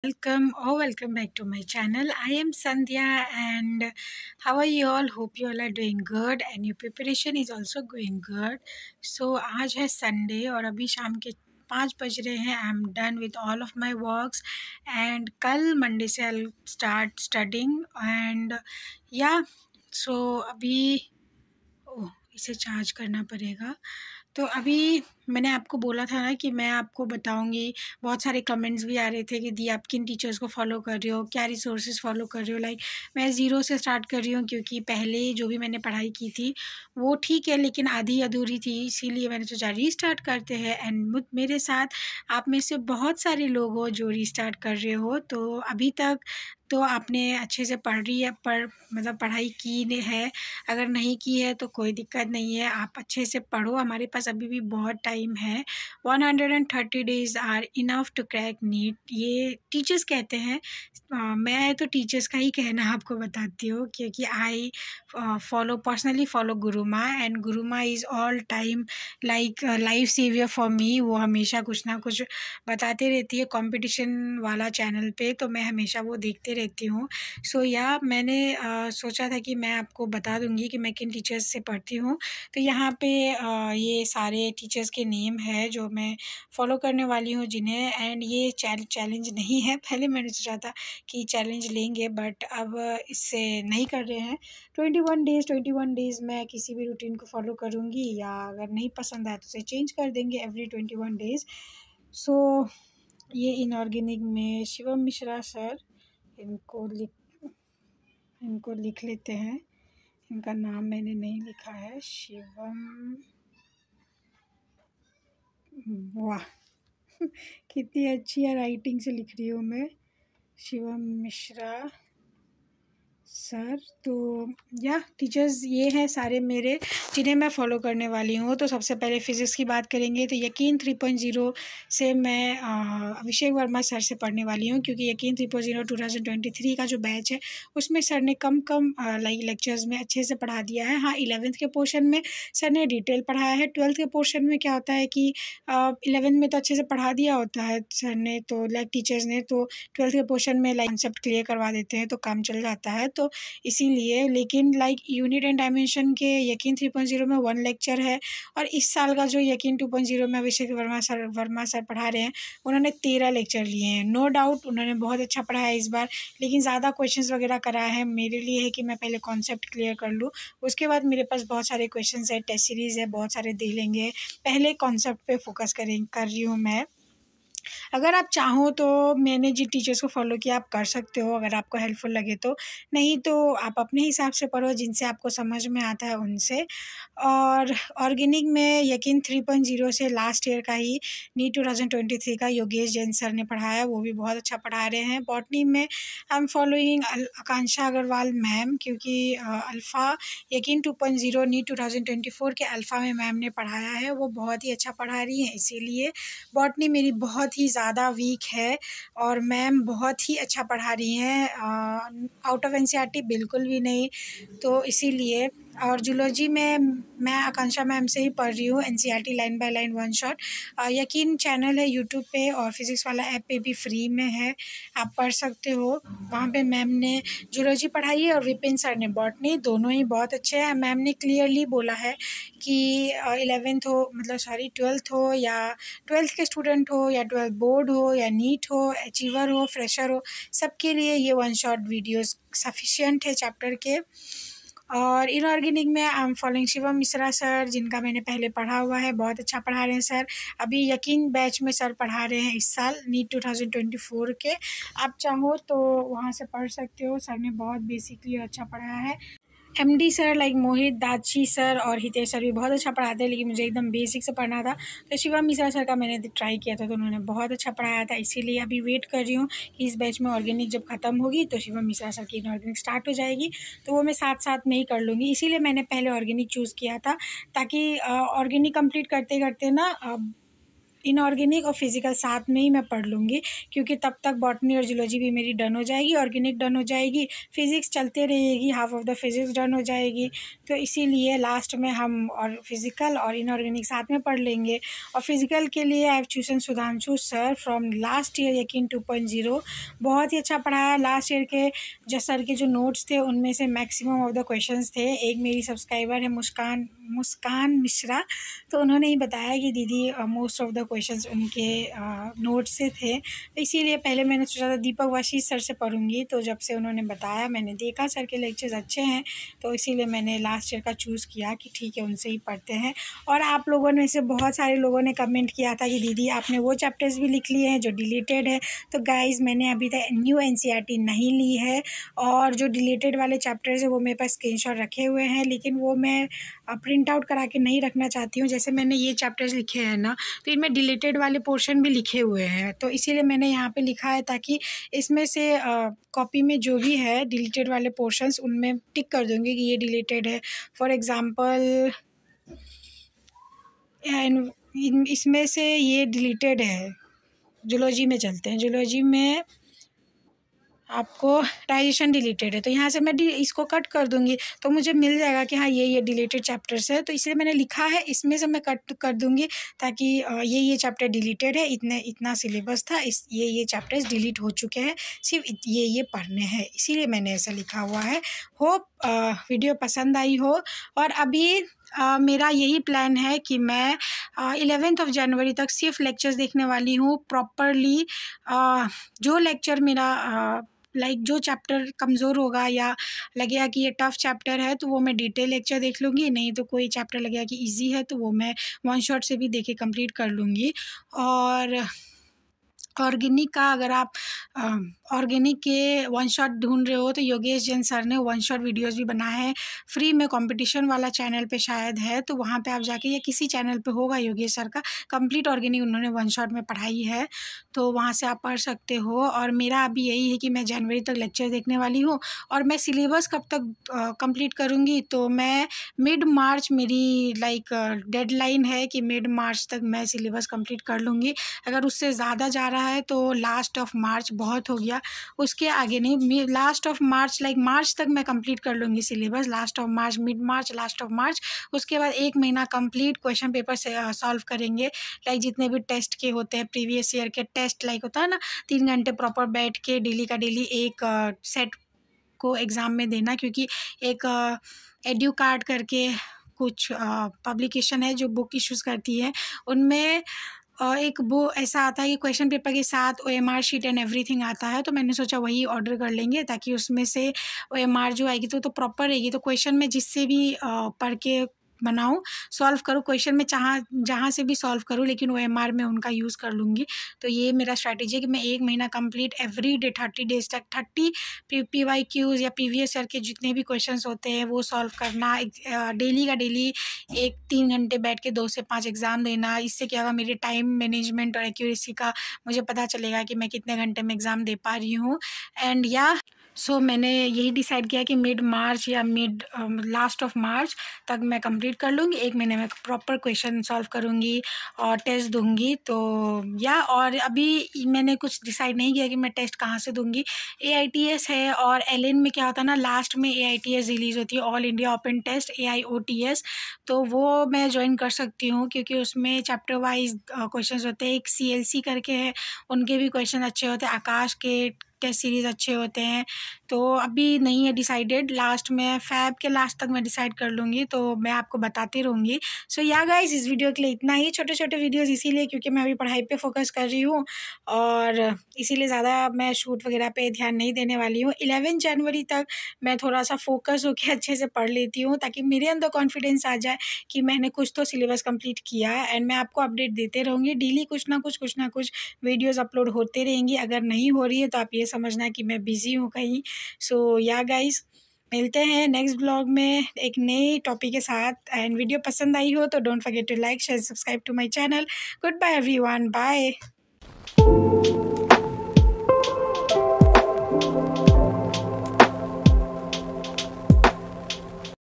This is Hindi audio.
Welcome back to my channel. I am Sandhya, and how are you all? Hope you all are doing good and your preparation is also going good. So आज है संडे और अभी शाम के 5 बज रहे हैं. I am done with all of my works and कल मंडे से आई स्टार्ट स्टडिंग एंड या सो अभी इसे चार्ज करना पड़ेगा. तो अभी मैंने आपको बोला था ना कि मैं आपको बताऊंगी. बहुत सारे कमेंट्स भी आ रहे थे कि दी आप किन टीचर्स को फॉलो कर रहे हो, क्या रिसोर्सेज फॉलो कर रहे हो. मैं ज़ीरो से स्टार्ट कर रही हूँ क्योंकि पहले जो भी मैंने पढ़ाई की थी वो ठीक है लेकिन आधी अधूरी थी, इसीलिए मैंने सोचा रीस्टार्ट करते हैं. एंड मेरे साथ आप में से बहुत सारे लोग हो जो रीस्टार्ट कर रहे हो. तो अभी तक तो आपने अच्छे से पढ़ाई की है. अगर नहीं की है तो कोई दिक्कत नहीं है, आप अच्छे से पढ़ो. हमारे पास अभी भी बहुत टाइम है. 130 days are enough to crack NEET, ये टीचर्स कहते हैं. मैं तो टीचर्स का ही कहना आपको बताती हूँ क्योंकि I personally follow Gurumaa and Gurumaa is all time like life saviour for me. वो हमेशा कुछ ना कुछ बताते रहती है कंपटीशन वाला चैनल पे, तो मैं हमेशा वो देखते रहती हूँ. सो मैंने सोचा था कि मैं आपको बता दूंगी कि मैं किन टीचर्स से पढ़ती हूँ. तो यहाँ पे ये सारे टीचर्स के नेम है जो मैं फॉलो करने वाली हूँ जिन्हें. एंड ये चैलेंज नहीं है, पहले मैंने सोचा था कि चैलेंज लेंगे बट अब इससे नहीं कर रहे हैं. 21 डेज़ मैं किसी भी रूटीन को फॉलो करूँगी या अगर नहीं पसंद आया तो उसे चेंज कर देंगे एवरी 21 डेज़. सो ये इनऑर्गेनिक में शिवम मिश्रा सर, इनको लिख लेते हैं. इनका नाम मैंने नहीं लिखा है. शिवम, वाह कितनी अच्छी है राइटिंग से लिख रही हूँ मैं. शिवम मिश्रा सर. तो टीचर्स ये हैं सारे मेरे जिन्हें मैं फ़ॉलो करने वाली हूँ. तो सबसे पहले फ़िज़िक्स की बात करेंगे तो यकीन 3.0 से मैं अभिषेक वर्मा सर से पढ़ने वाली हूँ क्योंकि यकीन 3.0 2023 का जो बैच है उसमें सर ने कम लेक्चर्स में अच्छे से पढ़ा दिया है. हाँ, 11th के पोर्शन में सर ने डिटेल पढ़ाया है. 12th के पोर्शन में क्या होता है कि 11th में तो अच्छे से पढ़ा दिया होता है सर ने, तो टीचर्स ने, तो 12th के पोर्शन में कॉन्सेप्ट क्लियर करवा देते हैं तो काम चल जाता है. तो इसीलिए लेकिन यूनिट एंड डायमेंशन के यकीन 3.0 में 1 लेक्चर है और इस साल का जो यकीन 2.0 में अभिषेक वर्मा सर पढ़ा रहे हैं उन्होंने 13 लेक्चर लिए हैं. नो डाउट उन्होंने बहुत अच्छा पढ़ाया इस बार, लेकिन ज़्यादा क्वेश्चंस वगैरह कराया है. मेरे लिए है कि मैं पहले कॉन्सेप्ट क्लियर कर लूँ, उसके बाद मेरे पास बहुत सारे क्वेश्चंस है, टेस्ट सीरीज़ है, बहुत सारे दे लेंगे. पहले कॉन्सेप्ट पे फोकस कर रही हूँ मैं. अगर आप चाहो तो मैंने जिन टीचर्स को फॉलो किया आप कर सकते हो अगर आपको हेल्पफुल लगे तो, नहीं तो आप अपने हिसाब से पढ़ो जिनसे आपको समझ में आता है उनसे. और ऑर्गेनिक में यकीन 3.0 से लास्ट ईयर का ही नीट 2023 का योगेश जैन सर ने पढ़ाया, वो भी बहुत अच्छा पढ़ा रहे हैं. बॉटनी में I am following Akanksha Agarwal ma'am क्योंकि अल्फ़ा यकीन 2.0 नीट 2024 के अल्फ़ा में मैम ने पढ़ाया है, वो बहुत ही अच्छा पढ़ा रही हैं. इसीलिए बॉटनी मेरी बहुत ही ज़्यादा वीक है और मैम बहुत ही अच्छा पढ़ा रही हैं, आउट ऑफ एनसीईआरटी बिल्कुल भी नहीं. तो इसीलिए. और जूलॉजी में मैं आकांक्षा मैम से ही पढ़ रही हूँ, NCERT line by line one shot. यकीन चैनल है यूट्यूब पे और फिज़िक्स वाला ऐप पे भी फ्री में है, आप पढ़ सकते हो. वहाँ पे मैम ने जूलॉजी पढ़ाई है और विपिन सर ने बॉटनी, दोनों ही बहुत अच्छे हैं. मैम ने क्लियरली बोला है कि 11th हो, मतलब सॉरी 12th हो या 12th के स्टूडेंट हो या 12th बोर्ड हो या नीट हो, अचीवर हो, फ्रेशर हो, सबके लिए ये वन शॉट वीडियोस सफिशिएंट है चैप्टर के. और इनऑर्गेनिक में I am following Shivam Mishra sir, जिनका मैंने पहले पढ़ा हुआ है, बहुत अच्छा पढ़ा रहे हैं सर. अभी यकीन बैच में सर पढ़ा रहे हैं इस साल नीट 2024 के. आप चाहो तो वहाँ से पढ़ सकते हो, सर ने बहुत बेसिकली अच्छा पढ़ाया है. एमडी सर मोहित दाची सर और हितेश सर भी बहुत अच्छा पढ़ाते हैं, लेकिन मुझे एकदम बेसिक से पढ़ना था तो शिवम मिश्रा सर का मैंने ट्राई किया था तो उन्होंने बहुत अच्छा पढ़ाया था. इसीलिए अभी वेट कर रही हूँ कि इस बैच में ऑर्गेनिक जब ख़त्म होगी तो शिवम मिश्रा सर की इनऑर्गेनिक स्टार्ट हो जाएगी, तो वो मैं साथ साथ में ही कर लूँगी. इसीलिए मैंने पहले ऑर्गेनिक चूज़ किया था ताकि ऑर्गेनिक कंप्लीट करते करते ना इनऑर्गेनिक और फिज़िकल साथ में ही मैं पढ़ लूँगी, क्योंकि तब तक बॉटनी और जूलॉजी भी मेरी डन हो जाएगी, ऑर्गेनिक डन हो जाएगी, फिज़िक्स चलते रहेगी, half of the physics done हो जाएगी। तो इसीलिए लास्ट में हम और फिज़िकल और इनऑर्गेनिक साथ में पढ़ लेंगे। और फिज़िकल के लिए I have chosen Sudhanshu sir from last year यकीन 2.0। बहुत ही अच्छा पढ़ाया। लास्ट ईयर के जो सर के जो नोट्स थे उनमें से मैक्सिमम ऑफ द क्वेश्चंस थे। एक मेरी सब्सक्राइबर है मुस्कान मिश्रा, तो उन्होंने ही बताया कि दीदी मोस्ट ऑफ द क्वेश्चंस उनके नोट से थे। तो इसीलिए पहले मैंने सोचा था दीपक वाशी सर से पढ़ूंगी, तो जब से उन्होंने बताया मैंने देखा सर के लेक्चर्स अच्छे हैं, तो इसीलिए मैंने लास्ट ईयर का चूज़ किया कि ठीक है उनसे ही पढ़ते हैं। और आप लोगों में से बहुत सारे लोगों ने कमेंट किया था कि दीदी आपने वो चैप्टर्स भी लिख लिए हैं जो डिलीटेड है। तो गाइज़ मैंने अभी तक न्यू NCERT नहीं ली है, और जो डिलीटेड वाले चैप्टर्स है वो मेरे पास स्क्रीनशॉट रखे हुए हैं, लेकिन वो मैं प्रिंट आउट करा के नहीं रखना चाहती हूँ। जैसे मैंने ये चैप्टर्स लिखे हैं ना, तो इनमें डिलीटेड वाले पोर्शन भी लिखे हुए हैं, तो इसीलिए मैंने यहाँ पे लिखा है ताकि इसमें से कॉपी में जो भी है डिलीटेड वाले पोर्शंस उनमें टिक कर दूँगी कि ये डिलीटेड है। फॉर एग्ज़ाम्पल इसमें से ये डिलीटेड है। जूलॉजी में चलते हैं। जूलॉजी में आपको डाइजेशन डिलीटेड है, तो यहाँ से मैं इसको कट कर दूँगी तो मुझे मिल जाएगा कि हाँ ये डिलीटेड चैप्टर्स है। तो इसलिए मैंने लिखा है इसमें से मैं कट कर दूँगी ताकि ये चैप्टर डिलीटेड है, इतना सिलेबस था, ये चैप्टर्स डिलीट हो चुके हैं, सिर्फ ये पढ़ने हैं, इसीलिए मैंने ऐसा लिखा हुआ है। होप वीडियो पसंद आई हो। और अभी मेरा यही प्लान है कि मैं 11th जनवरी तक सिर्फ लेक्चर्स देखने वाली हूँ प्रॉपरली। जो लेक्चर मेरा जो चैप्टर कमज़ोर होगा या लगेगा कि ये टफ़ चैप्टर है तो वो मैं डिटेल लेक्चर देख लूँगी, नहीं तो कोई चैप्टर लगेगा कि इजी है तो वो मैं वन शॉट से भी देख के कंप्लीट कर लूँगी। और ऑर्गेनिक का अगर आप ऑर्गेनिक के वन शॉट ढूंढ रहे हो तो योगेश जैन सर ने वन शॉट वीडियोस भी बनाए हैं फ्री में, कंपटीशन वाला चैनल पे शायद है, तो वहाँ पे आप जाके या किसी चैनल पे होगा योगेश सर का, कंप्लीट ऑर्गेनिक उन्होंने वन शॉट में पढ़ाई है, तो वहाँ से आप पढ़ सकते हो। और मेरा अभी यही है कि मैं जनवरी तक लेक्चर देखने वाली हूँ, और मैं सिलेबस कब तक कंप्लीट करूँगी, तो मैं मिड मार्च मेरी डेडलाइन है कि मिड मार्च तक मैं सिलेबस कंप्लीट कर लूँगी। अगर उससे ज़्यादा जा रहा है तो लास्ट ऑफ मार्च बहुत हो गया, उसके आगे नहीं, लास्ट ऑफ मार्च मार्च तक मैं कंप्लीट कर लूँगी syllabus, last of March, mid March, last of March. उसके बाद 1 महीना कंप्लीट क्वेश्चन पेपर से सॉल्व करेंगे, जितने भी टेस्ट के होते हैं प्रीवियस ईयर के टेस्ट, होता है ना 3 घंटे प्रॉपर बैठ के डेली का डेली एक सेट को एग्ज़ाम में देना, क्योंकि एक एड्यू कार्ड करके कुछ पब्लिकेशन है जो बुक इश्यूज़ करती है, उनमें एक वो ऐसा आता है कि क्वेश्चन पेपर के साथ OMR शीट एंड एवरीथिंग आता है, तो मैंने सोचा वही ऑर्डर कर लेंगे ताकि उसमें से OMR जो आएगी तो प्रॉपर रहेगी, तो क्वेश्चन में जिससे भी पढ़ के बनाऊँ, सॉल्व करूँ, क्वेश्चन में जहाँ से भी सॉल्व करूँ, लेकिन OMR में उनका यूज़ कर लूँगी। तो ये मेरा स्ट्रैटेजी है कि मैं 1 महीना कंप्लीट एवरी डे 30 डेज़ तक 30 PYQs या प्रीवियस ईयर के जितने भी क्वेश्चंस होते हैं वो सॉल्व करना, डेली का डेली 3 घंटे बैठ के 2 से 5 एग्ज़ाम देना। इससे क्या होगा, मेरे टाइम मैनेजमेंट और एक्यूरेसी का मुझे पता चलेगा कि मैं कितने घंटे में एग्ज़ाम दे पा रही हूँ। एंड सो मैंने यही डिसाइड किया कि मिड मार्च या लास्ट ऑफ मार्च तक मैं कंप्लीट कर लूँगी, 1 महीने में प्रॉपर क्वेश्चन सॉल्व करूँगी और टेस्ट दूँगी। तो और अभी मैंने कुछ डिसाइड नहीं किया कि मैं टेस्ट कहाँ से दूँगी। AITS है, और LN में क्या होता है ना, लास्ट में AITS रिलीज़ होती है, all India open test AIOTS, तो वो मैं ज्वाइन कर सकती हूँ क्योंकि उसमें चैप्टर वाइज क्वेश्चंस होते हैं। एक CLC करके है, उनके भी क्वेश्चन अच्छे होते हैं, आकाश के टेस्ट सीरीज़ अच्छे होते हैं। तो अभी नहीं है डिसाइडेड, लास्ट में फैब के लास्ट तक मैं डिसाइड कर लूँगी, तो मैं आपको बताती रहूँगी। सो गाइस, इस वीडियो के लिए इतना ही, छोटे छोटे वीडियोस इसीलिए क्योंकि मैं अभी पढ़ाई पे फोकस कर रही हूँ और इसीलिए ज़्यादा मैं शूट वगैरह पे ध्यान नहीं देने वाली हूँ। 11 जनवरी तक मैं थोड़ा सा फोकस होकर अच्छे से पढ़ लेती हूँ ताकि मेरे अंदर कॉन्फिडेंस आ जाए कि मैंने कुछ तो सिलेबस कंप्लीट किया है। एंड मैं आपको अपडेट देते रहूँगी, डेली कुछ ना कुछ वीडियोस अपलोड होते रहेंगी। अगर नहीं हो रही है तो आप ये समझना कि मैं बिज़ी हूँ कहीं। सो गाइस, मिलते हैं नेक्स्ट ब्लॉग में एक नए टॉपिक के साथ। एंड वीडियो पसंद आई हो तो don't forget to like, share, subscribe to my channel. Good bye everyone, bye.